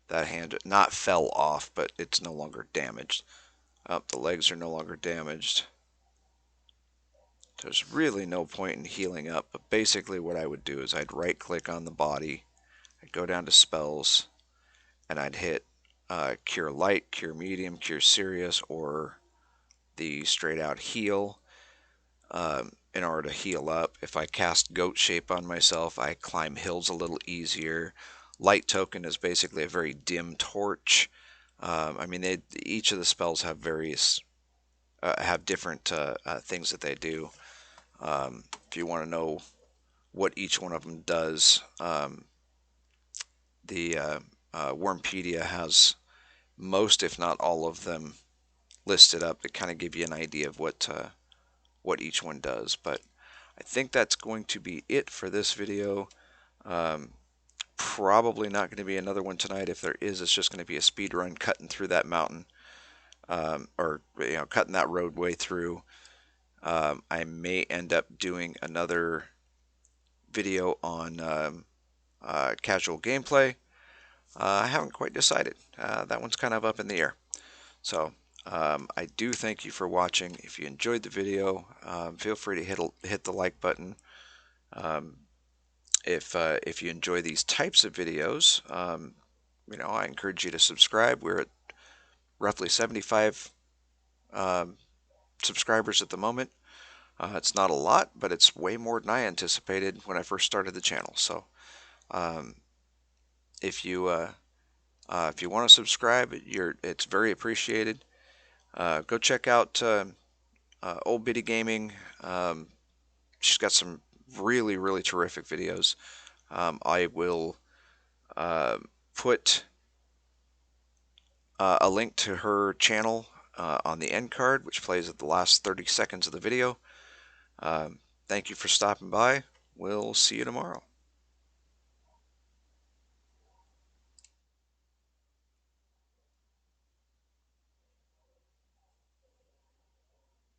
That hand not fell off, but it's no longer damaged. Oh, the legs are no longer damaged. There's really no point in healing up, but basically what I would do is I'd right click on the body, I'd go down to spells, and I'd hit Cure Light, Cure Medium, Cure Serious, or the straight out heal in order to heal up. If I cast Goat Shape on myself, I climb hills a little easier. Light Token is basically a very dim torch. I mean, each of the spells have different things that they do. If you want to know what each one of them does, the Wurmpedia has most, if not all of them, listed up to kind of give you an idea of what each one does. But I think that's going to be it for this video. Probably not going to be another one tonight. If there is, it's just going to be a speed run cutting through that mountain, or cutting that roadway through. I may end up doing another video on casual gameplay. I haven't quite decided. That one's kind of up in the air. So I do thank you for watching. If you enjoyed the video, feel free to hit the like button. If you enjoy these types of videos, I encourage you to subscribe. We're at roughly 75 subscribers at the moment. It's not a lot, but it's way more than I anticipated when I first started the channel. So if you want to subscribe, it's very appreciated. Go check out Old Biddy Gaming. She's got some really, really terrific videos. I will put a link to her channel on the end card, which plays at the last 30 seconds of the video. Thank you for stopping by. We'll see you tomorrow.